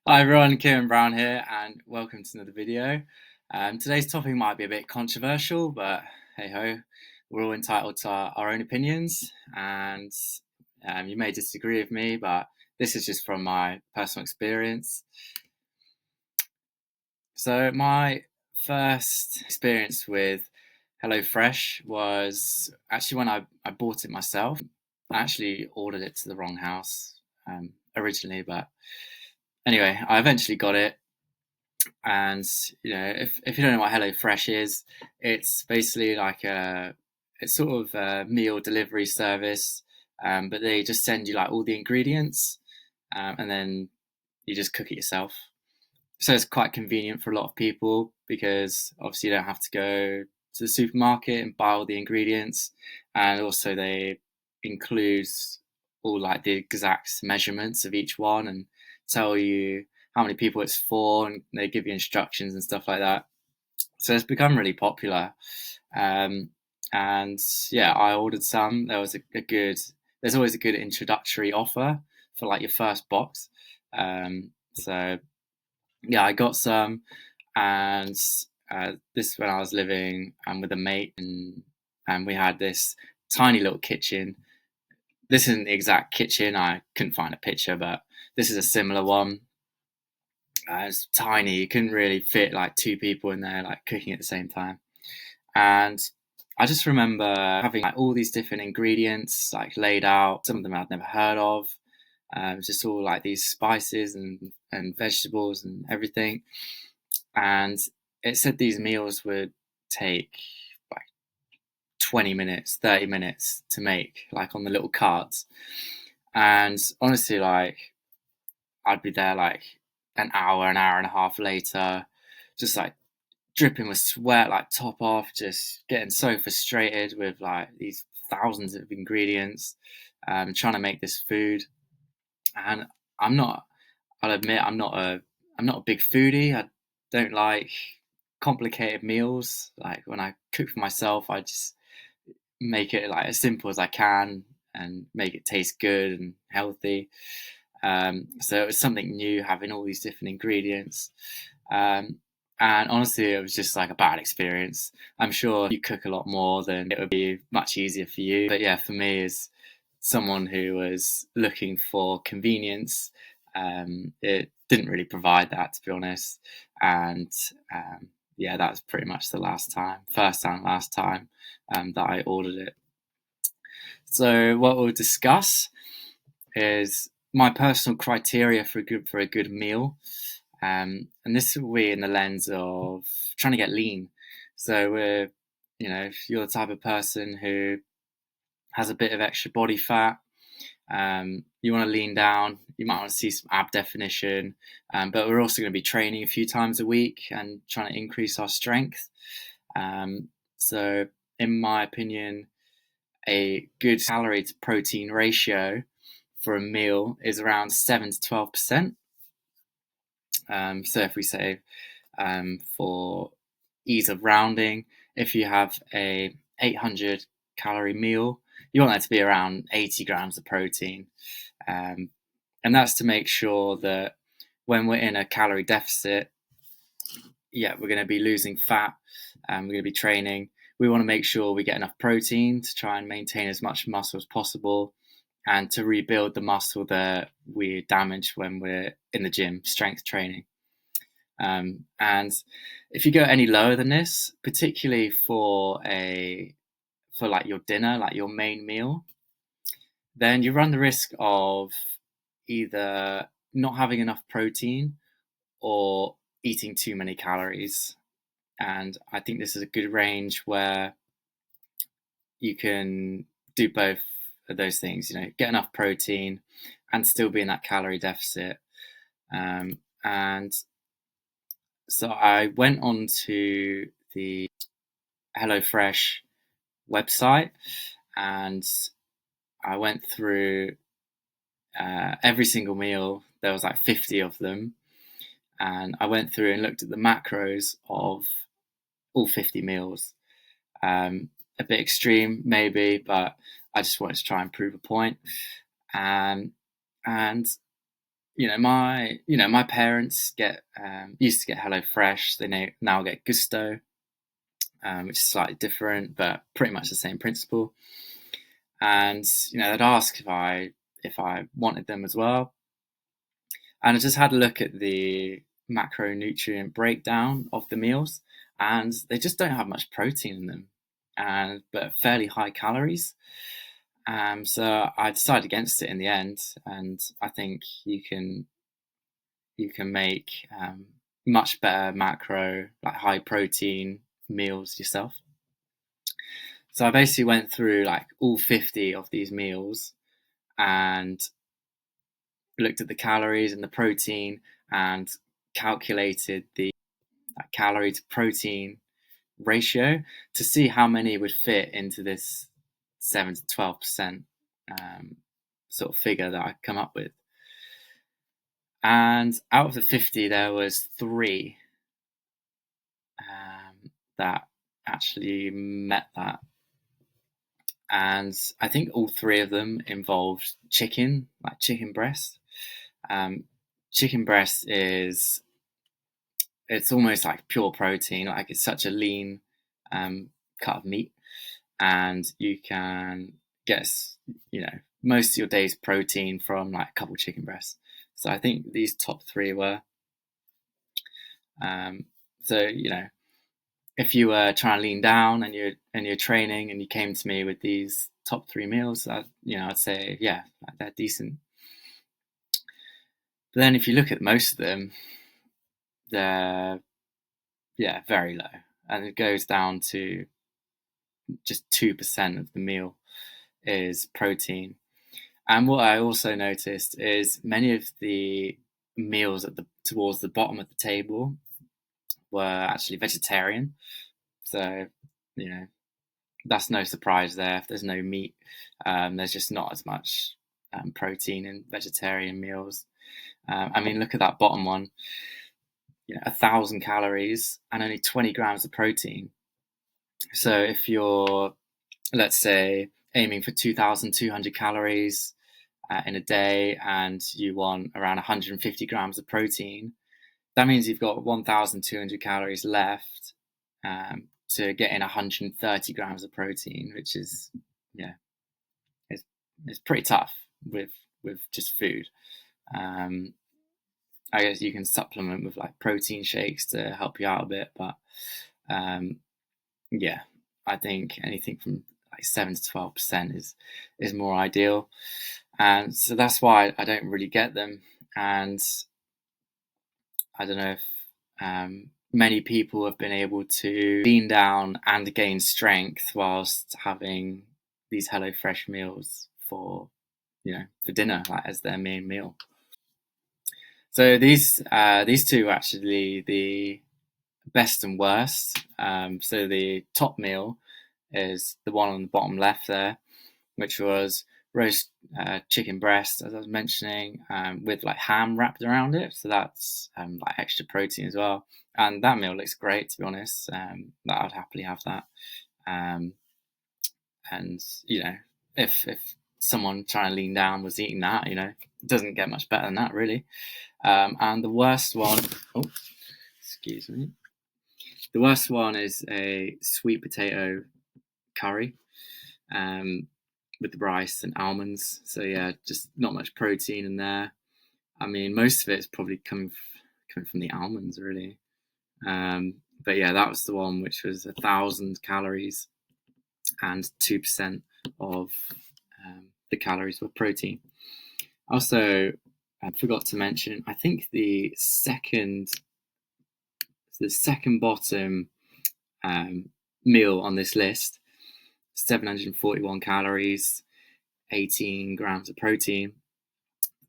Hi everyone, Kieran Brown here, and welcome to another video. Today's topic might be a bit controversial, but hey ho, we're all entitled to our own opinions, and you may disagree with me, but this is just from my personal experience. So, my first experience with HelloFresh was actually when I bought it myself. I actually ordered it to the wrong house originally, but anyway, I eventually got it. And if you don't know what HelloFresh is, it's basically like it's sort of a meal delivery service, but they just send you like all the ingredients, and then you just cook it yourself. So it's quite convenient for a lot of people because obviously you don't have to go to the supermarket and buy all the ingredients, and also they include all like the exact measurements of each one and tell you how many people it's for, and they give you instructions and stuff like that. So it's become really popular. Um, and yeah, I ordered some. There was a good. There's always a good introductory offer for like your first box. So yeah, I got some, and this when I was living with a mate, and we had this tiny little kitchen. This isn't the exact kitchen. I couldn't find a picture, but this is a similar one. It's tiny. You couldn't really fit like two people in there, like cooking at the same time. And I just remember having like all these different ingredients like laid out. Some of them I'd never heard of. Just all like these spices and vegetables and everything. And it said these meals would take like 20 minutes, 30 minutes to make, like on the little cards. And honestly, like I'd be there like an hour and a half later, just like dripping with sweat, like top off, just getting so frustrated with like these thousands of ingredients, trying to make this food. And I'm not, I'll admit, I'm not a big foodie. I don't like complicated meals. Like when I cook for myself, I just make it like as simple as I can and make it taste good and healthy. So it was something new having all these different ingredients. Um, and honestly, it was just like a bad experience. I'm sure you cook a lot more, then it would be much easier for you. But yeah, for me, as someone who was looking for convenience, it didn't really provide that, to be honest. And yeah, that was pretty much the first time, last time that I ordered it. So what we'll discuss is my personal criteria for a good meal, and this will be in the lens of trying to get lean. So if you're the type of person who has a bit of extra body fat, you want to lean down, you might want to see some ab definition, but we're also going to be training a few times a week and trying to increase our strength. So, in my opinion, a good calorie to protein ratio for a meal is around 7 to 12%. So if we say for ease of rounding, if you have a 800 calorie meal, you want that to be around 80 grams of protein. Um, and that's to make sure that when we're in a calorie deficit, yeah, we're going to be losing fat, we're going to be training. We want to make sure we get enough protein to try and maintain as much muscle as possible and to rebuild the muscle that we damage when we're in the gym, strength training. And if you go any lower than this, particularly for like your dinner, like your main meal, then you run the risk of either not having enough protein or eating too many calories. And I think this is a good range where you can do both of those things, get enough protein and still be in that calorie deficit. And so I went on to the HelloFresh website and I went through every single meal. There was like 50 of them. And I went through and looked at the macros of all 50 meals. A bit extreme, maybe, but I just wanted to try and prove a point. And my parents get used to get HelloFresh. They now get Gusto, which is slightly different, but pretty much the same principle. And they'd ask if I wanted them as well. And I just had a look at the macronutrient breakdown of the meals, and they just don't have much protein in them, but fairly high calories. So I decided against it in the end, and I think you can make much better macro, like high protein meals yourself. So I basically went through like all 50 of these meals and looked at the calories and the protein and calculated the calorie to protein ratio to see how many would fit into this 7 to 12% sort of figure that I come up with. And out of the 50, there was 3 that actually met that. And I think all 3 of them involved chicken, like chicken breast. Chicken breast it's almost like pure protein. Like it's such a lean cut of meat, and you can get most of your day's protein from like a couple chicken breasts. So I think these top 3 were. So if you were trying to lean down and you're training and you came to me with these top 3 meals, I'd say they're decent. But then if you look at most of them, they're very low, and it goes down to just 2% of the meal is protein. And what I also noticed is many of the meals towards the bottom of the table were actually vegetarian. So, that's no surprise there. If there's no meat, there's just not as much protein in vegetarian meals. Look at that bottom one. 1,000 calories and only 20 grams of protein. So if you're, let's say, aiming for 2,200 calories in a day and you want around 150 grams of protein, that means you've got 1,200 calories left to get in 130 grams of protein, which is, it's pretty tough with just food. I guess you can supplement with like protein shakes to help you out a bit, but I think anything from like 7 to 12% is more ideal, and so that's why I don't really get them. And I don't know if many people have been able to lean down and gain strength whilst having these HelloFresh meals for dinner, like as their main meal. So these 2 are actually the best and worst. So the top meal is the one on the bottom left there, which was roast chicken breast, as I was mentioning, with like ham wrapped around it. So that's like extra protein as well. And that meal looks great, to be honest. That I'd happily have that. And if someone trying to lean down was eating that, it doesn't get much better than that, really. And the worst one, excuse me. The worst one is a sweet potato curry with the rice and almonds. So just not much protein in there. Most of it is probably coming from the almonds, really. But that was the one which was 1,000 calories and 2% of the calories were protein. Also, I forgot to mention, I think the second bottom meal on this list, 741 calories, 18 grams of protein,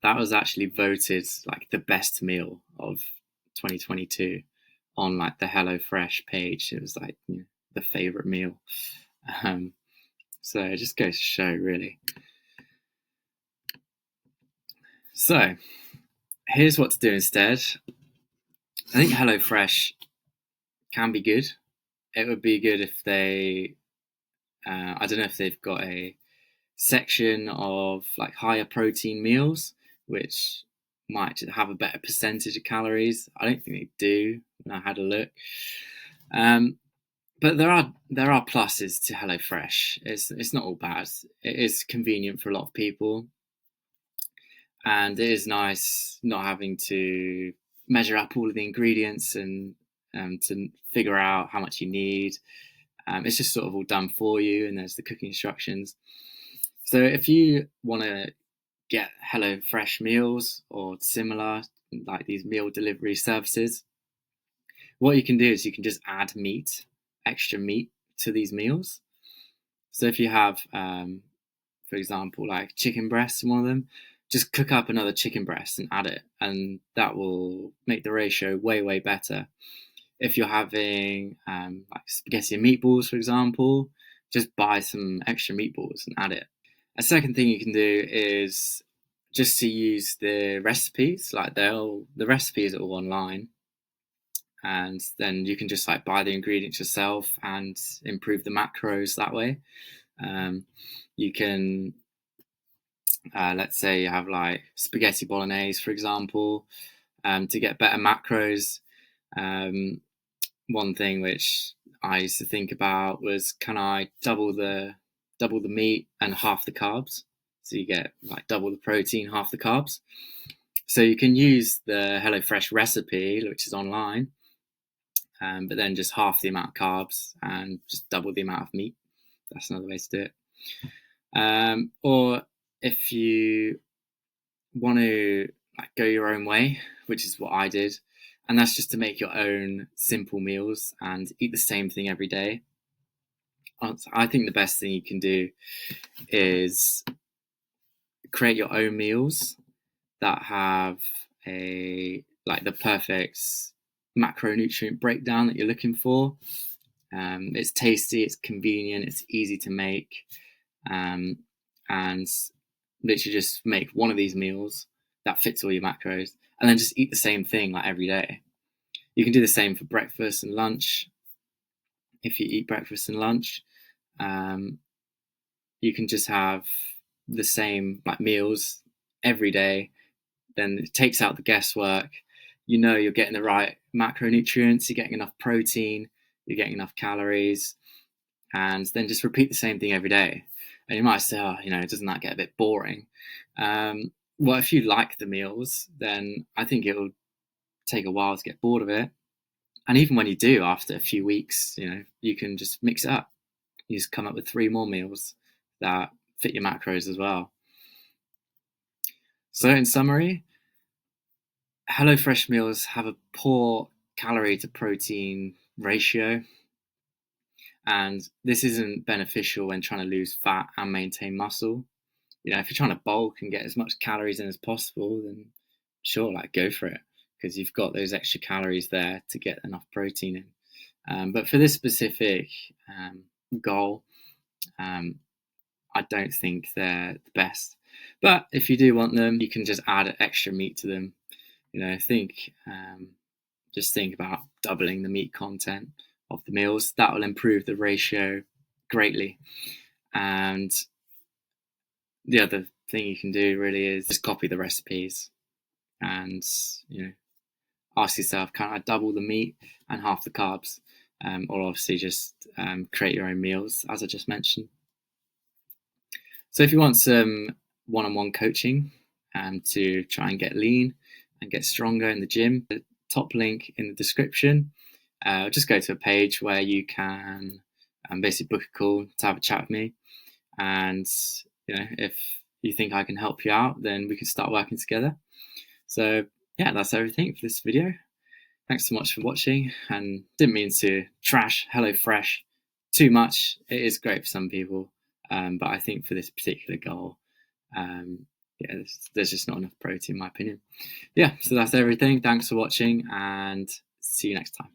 that was actually voted like the best meal of 2022 on like the HelloFresh page. It was like the favorite meal. So it just goes to show, really. So here's what to do instead. I think HelloFresh can be good. It would be good if they, I don't know if they've got a section of like higher protein meals, which might have a better percentage of calories. I don't think they do when I had a look. But there are pluses to HelloFresh. It's not all bad. It is convenient for a lot of people, and it is nice not having to measure up all of the ingredients and to figure out how much you need. It's just sort of all done for you, and there's the cooking instructions. So if you want to get HelloFresh meals or similar, like these meal delivery services, what you can do is you can just add extra meat to these meals. So if you have, for example, like chicken breasts in one of them, just cook up another chicken breast and add it, and that will make the ratio way, way better. If you're having like spaghetti and meatballs, for example, just buy some extra meatballs and add it. A second thing you can do is just to use the recipes. Like the recipes are all online, and then you can just like buy the ingredients yourself and improve the macros that way. You can let's say you have like spaghetti bolognese, for example, to get better macros. One thing which I used to think about was, can I double the meat and half the carbs? So you get like double the protein, half the carbs. So you can use the HelloFresh recipe, which is online, but then just half the amount of carbs and just double the amount of meat. That's another way to do it. Or if you want to like go your own way, which is what I did, and that's just to make your own simple meals and eat the same thing every day. I think the best thing you can do is create your own meals that have the perfect macronutrient breakdown that you're looking for. It's tasty, it's convenient, it's easy to make, and literally just make one of these meals that fits all your macros, and then just eat the same thing like every day. You can do the same for breakfast and lunch. If you eat breakfast and lunch, you can just have the same like meals every day. Then it takes out the guesswork. You're getting the right macronutrients, you're getting enough protein, you're getting enough calories, and then just repeat the same thing every day. And you might say, doesn't that get a bit boring? Well, if you like the meals, then I think it'll take a while to get bored of it. And even when you do, after a few weeks, you can just mix it up. You just come up with 3 more meals that fit your macros as well. So in summary, HelloFresh meals have a poor calorie to protein ratio, and this isn't beneficial when trying to lose fat and maintain muscle. If you're trying to bulk and get as much calories in as possible, then sure, go for it, because you've got those extra calories there to get enough protein in. But for this specific goal, I don't think they're the best. But if you do want them, you can just add extra meat to them. Just think about doubling the meat content of the meals. That will improve the ratio greatly. And the other thing you can do really is just copy the recipes and ask yourself, can I double the meat and half the carbs? Or obviously just create your own meals, as I just mentioned. So if you want some one-on-one coaching to try and get lean and get stronger in the gym, the top link in the description, just go to a page where you can basically book a call to have a chat with me. And if you think I can help you out, then we can start working together. So yeah, that's everything for this video. Thanks so much for watching, and didn't mean to trash HelloFresh too much. It is great for some people, but I think for this particular goal, there's just not enough protein in my opinion. Yeah, so that's everything. Thanks for watching, and see you next time.